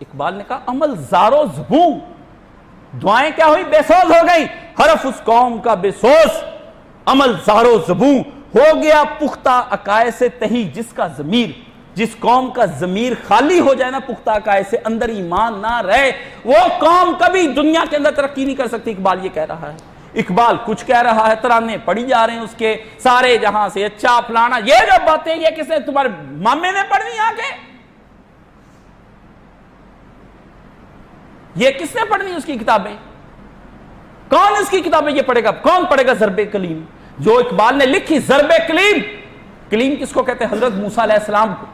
इकबाल ने कहा अमल ज़ारो ज़बूं, दुआएं क्या हुई, बेसोज हो गई। हरफ उस कौम का बेसोज, अमल ज़ारो ज़बूं, हो गया पुख्ता अकाए से तही जिसका ज़मीर। जिस कौम का ज़मीर खाली हो जाए ना पुख्ता अकाए से, अंदर ईमान ना रहे, वो कौम कभी दुनिया के अंदर तरक्की नहीं कर सकती। इकबाल ये कह रहा है। इकबाल कुछ कह रहा है, तराने पढ़ी जा रहे हैं उसके, सारे जहां से अच्छा फलाना, ये जो बातें ये किसने, तुम्हारे मामे ने पढ़नी आके, ये किसने पढ़नी उसकी किताबें, कौन इसकी किताबें ये पढ़ेगा, कौन पढ़ेगा ज़रबे कलीम जो इकबाल ने लिखी। ज़रबे कलीम, कलीम किसको कहते हैं, हजरत मूसा अलैहिस्सलाम को।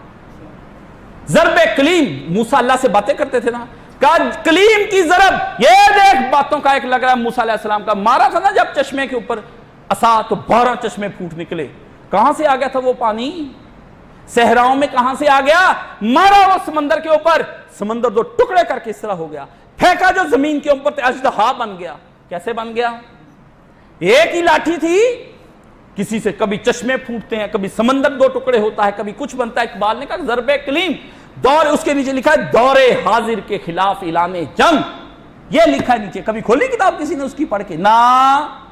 ज़रबे कलीम, मूसा अल्लाह से बातें करते थे ना, का कलीम की ज़रब, ये देख बातों का एक लग रहा है मूसा अलैहिस्सलाम का, मारा था ना जब चश्मे के ऊपर असा, तो 12 चश्मे फूट निकले। कहां से आ गया था वो पानी, सहराओं में कहां से आ गया, मारा वो समंदर के ऊपर, समंदर दो टुकड़े करके इस तरह हो गया, फेंका जो जमीन के ऊपर तो अजदहा बन गया। कैसे बन गया, एक ही लाठी थी, किसी से कभी चश्मे फूटते हैं, कभी समंदर दो टुकड़े होता है, कभी कुछ बनता है। इकबाल ने कहा ज़रबे कलीम, दौर, उसके नीचे लिखा है दौरे हाजिर के खिलाफ ऐलाने जंग, ये लिखा है नीचे। कभी खोली किताब किसी ने उसकी पढ़ के, ना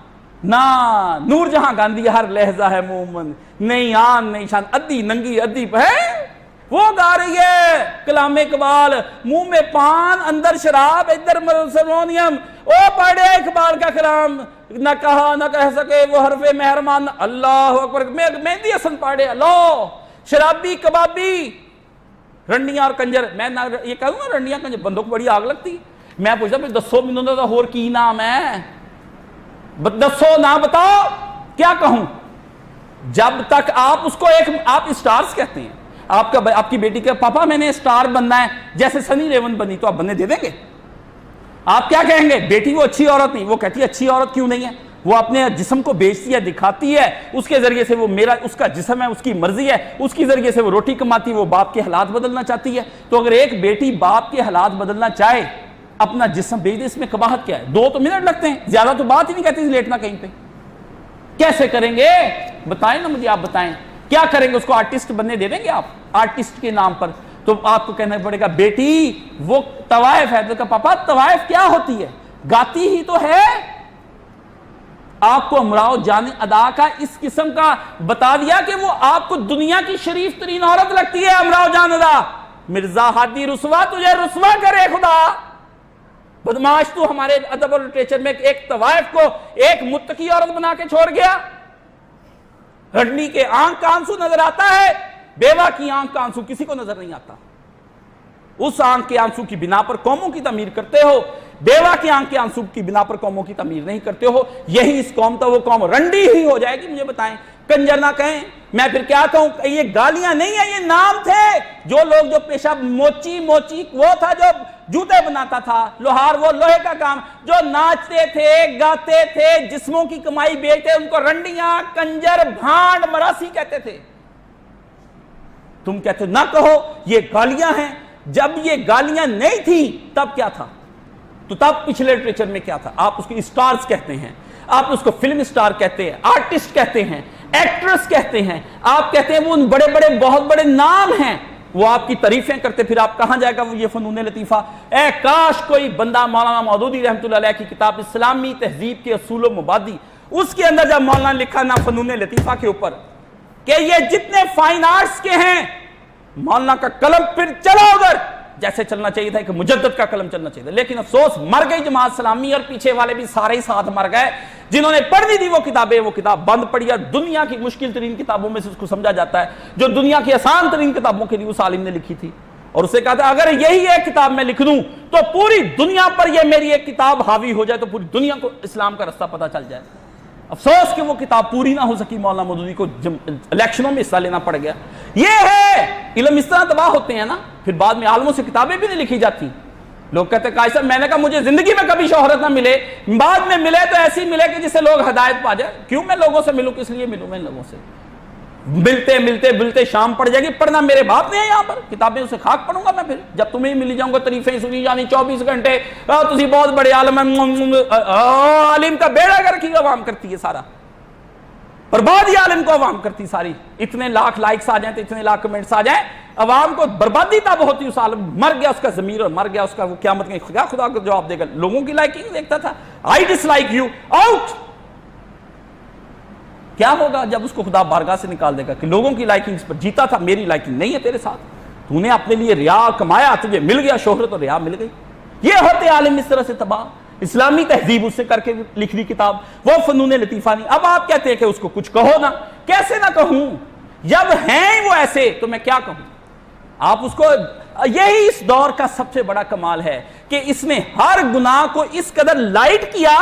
नूर जहां गांधी हर लहजा है मोमन, नहीं आन नहीं शान, अद्दी नंगी अद्दी है, वो गा रही है कलाम इकबाल, मुंह में पान अंदर शराब इधर हारमोनियम, ओ पढ़े इकबाल का कलाम, न कहा न कह सके वो हरफे मेहरमान, अल्लाह अकबर, मेहंदी हसन पढ़े, अल्लाह शराबी कबाबी रंडियां और कंजर। मैं ना ये कहूंगा रंडियां कंजर, बंदों को बड़ी आग लगती। मैं पूछा भाई दसो मिनों का होर की नाम है, दसो ना बताओ क्या कहूं। जब तक आप उसको एक, आप स्टार्स कहते हैं, आपकी बेटी के पापा मैंने स्टार बनना है, जैसे सनी लेवन बनी, तो आप बनने दे देंगे। आप क्या कहेंगे, बेटी वो अच्छी औरत नहीं, वो कहती है अच्छी औरत क्यों नहीं है, वो अपने जिस्म को बेचती है, दिखाती है, उसके जरिए से वो मेरा उसका जिस्म है, उसकी मर्जी है, उसकी जरिए से वो रोटी कमाती है, वो बाप के हालात बदलना चाहती है। तो अगर एक बेटी बाप के हालात बदलना चाहे, अपना जिस्म बेच दे, इसमें कबाहत क्या है। 2 मिनट लगते हैं, ज्यादा तो बात ही नहीं कहती लेटना कहीं पे। कैसे करेंगे बताएं ना मुझे, आप बताएं क्या करेंगे। उसको आर्टिस्ट बनने दे देंगे आप, आर्टिस्ट के नाम पर, तो आपको कहना पड़ेगा बेटी वो तवायफ है। तो पापा तवायफ क्या होती है, गाती ही तो है। आपको अमराव जान अदा का इस किस्म का बता दिया कि वो आपको दुनिया की शरीफ तरीन औरत लगती है, अमराव जान अदा। मिर्जा हादी रुसवा तुझे रुसवा करे खुदा, बदमाश तू हमारे अदब और लिटरेचर में एक तवायफ को एक मुत्तकी औरत बना के छोड़ गया। रडनी के आंख का आंसू नजर आता है, बेवा की आंख का आंसू किसी को नजर नहीं आता। उस आंख के आंसू की बिना पर कौमों की तमीर करते हो, बेवा की आंख के आंसू की बिना पर कौमों की तमीर नहीं करते हो। यही इस कौम, तो वो कौम रंडी ही हो जाएगी। मुझे बताएं, कंजर ना कहें, मैं फिर क्या कहूं। ये गालियां नहीं है, ये नाम थे। जो लोग जो पेशा मोची वो था जो जूते बनाता था, लोहार वो लोहे का काम, जो नाचते थे गाते थे, जिस्मों की कमाई बेचते, उनको रंडियां कंजर भांड मरासी कहते थे। तुम कहते ना कहो, ये गालियां हैं। जब ये गालियां नहीं थी तब क्या था, तो तब पिछले लिटरेचर में क्या था। आप उसको स्टार्स कहते हैं, आप उसको फिल्म स्टार कहते हैं, आर्टिस्ट कहते हैं, एक्ट्रेस कहते हैं, आप कहते हैं वो उन बड़े बड़े बहुत बड़े नाम हैं, वो आपकी तारीफें करते। फिर आप कहां जाएगा वो ये फनून लतीफा। ए काश कोई बंदा मौलाना मौदूदी रहमतुल्लाह अलैह की किताब इस्लामी तहजीब के असूल व मुबादी, उसके अंदर जब मौलाना लिखा ना फनून लतीफा के ऊपर कि ये जितने फाइन आर्ट्स के हैं, मौलाना का कलम फिर चला उधर जैसे चलना चाहिए था, कि मुजद्दद का कलम चलना चाहिए था। लेकिन अफसोस मर गई जमात इस्लामी, और पीछे वाले भी सारे ही साथ मर गए। जिन्होंने पढ़नी थी वो किताबें, वो किताब बंद पड़ी। और दुनिया की मुश्किल तरीन किताबों में से उसको समझा जाता है, जो दुनिया की आसान तरीन किताबों के लिए उस आलिम ने लिखी थी। और उसे कहा था अगर यही एक किताब मैं लिख दूं तो पूरी दुनिया पर यह मेरी एक किताब हावी हो जाए, तो पूरी दुनिया को इस्लाम का रास्ता पता चल जाए। अफसोस कि वो किताब पूरी ना हो सकी, मौलाना मौदूदी को इलेक्शनों में हिस्सा लेना पड़ गया। ये है इल्म, इस तरह तबाह होते हैं ना। फिर बाद में आलमों से किताबें भी नहीं लिखी जाती। लोग कहते हैं साहब, मैंने कहा मुझे जिंदगी में कभी शोहरत ना मिले, बाद में मिले तो ऐसी मिले कि जिससे लोग हिदायत पा जाए। क्यों मैं लोगों से मिलूं, किस लिए मिलूं मैं लोगों से। मिलते मिलते मिलते शाम पड़ जाएगी, पढ़ना मेरे बाप ने है यहाँ पर, किताबें उसे खाक पढ़ूंगा मैं। फिर जब तुम्हें मिल जाऊंगा, तरीफें सुनी जानी 24 घंटे, तुझे बहुत बड़े आलम है। आलिम का बेड़ा कर की आवाम करती है सारा, बर्बादी आलिम को आवाम करती सारी। इतने लाख लाइक्स आ जाए, तो इतने लाख कमेंट्स आ जाए, अवाम को बर्बादी तब होती, उस आलम मर गया उसका ज़मीर और मर गया उसका वो क़यामत में क्या खुदा को जवाब देगा। लोगों की लाइकिंग देखता था, आई डिसलाइक यू, आउट। क्या होगा जब उसको खुदा बारगाह से निकाल देगा कि लोगों की लाइकिंग पर जीता था, मेरी लाइकिंग नहीं है तेरे साथ, तूने अपने लिए रिया कमाया, तुझे मिल गया शोहरत और रिया मिल गई। ये होते आलिम इस तरह से तबाह। इस्लामी तहजीब उससे करके लिख दी किताब, वो फनून लतीफा नहीं। अब आप कहते हैं कि उसको कुछ कहो ना, कैसे ना कहूं जब हैं वो ऐसे, तो मैं क्या कहूं। आप उसको, यही इस दौर का सबसे बड़ा कमाल है कि इसने हर गुनाह को इस कदर लाइट किया,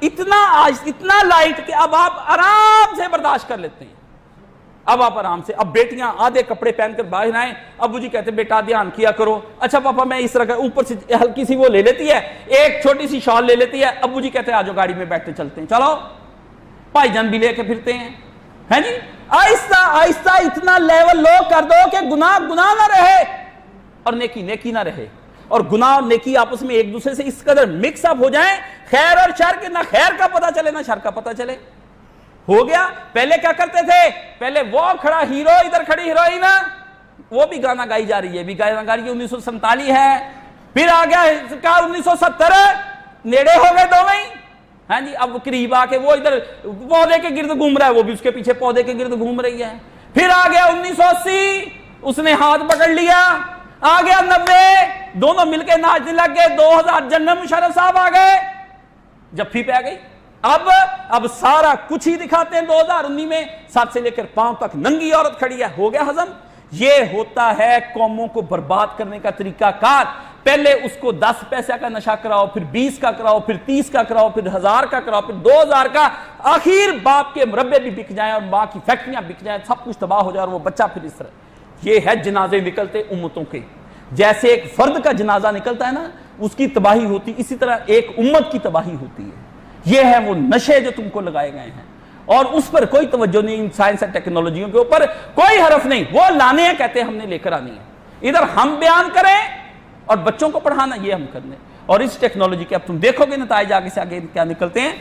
इतना लाइट कि अब आप आराम से बर्दाश्त कर लेते हैं। अब आप आराम से, अब बेटियां आधे कपड़े पहनकर बाहर आए, अबू जी कहते बेटा ध्यान किया करो, अच्छा पापा मैं इस तरह ऊपर से हल्की सी वो ले लेती है, एक छोटी सी शॉल ले लेती है, अबू जी कहते आज गाड़ी में बैठते चलते हैं, चलो भाईजान भी लेके फिरते हैं जी। आहिस्ता आहिस्ता इतना लेवल लो कर दो कि गुनाह गुनाह ना रहे और नेकी नेकी ना रहे, और गुनाह और नेकी आपस में एक दूसरे से इस कदर मिक्स अप हो जाए, खैर और शर के ना खैर का पता चले ना शर का पता चले। हो गया। पहले क्या करते थे, पहले वो खड़ा हीरो, इधर खड़ी हीरोइन, वो भी गाना गाई जा रही है, भी गाना गा रही है, 1947 है, फिर आ गया 1970, नेड़े हो गए दोनों ही, हाँ जी। अब करीब आके वो इधर पौधे के गिर्द घूम रहा है, वो भी उसके पीछे पौधे के गिर्द घूम रही है। फिर आ गया 1980, उसने हाथ पकड़ लिया, आ गया 90, दोनों मिलके नाचने लग गए, 2000 जनरल मुशर्रफ साहब आ गए, जफ्फी पे आ गई। अब सारा कुछ ही दिखाते हैं 2019 में, सर से लेकर पांव तक नंगी औरत खड़ी है, हो गया हजम। ये होता है कौमों को बर्बाद करने का तरीकाकार। पहले उसको 10 पैसे का नशा कराओ, फिर 20 का कराओ, फिर 30 का कराओ, फिर 1000 का कराओ, फिर 2000 का, आखिर बाप के मुरब्बे भी बिक जाएं और मां की फैक्ट्रियां बिक जाएं, सब कुछ तबाह हो जाए और वो बच्चा फिर इस तरह। ये है जनाजे निकलते उम्मतों के, जैसे एक फर्द का जनाजा निकलता है ना, उसकी तबाही होती, इसी तरह एक उम्मत की तबाही होती है। ये है वो नशे जो तुमको लगाए गए हैं, और उस पर कोई तवज्जो नहीं, साइंस और टेक्नोलॉजियों के ऊपर कोई हरफ नहीं, वो लाने हैं, कहते हैं हमने लेकर आनी है। इधर हम बयान करें और बच्चों को पढ़ाना, ये हम करने, और इस टेक्नोलॉजी के अब तुम देखोगे नताइज आगे से आगे क्या निकलते हैं।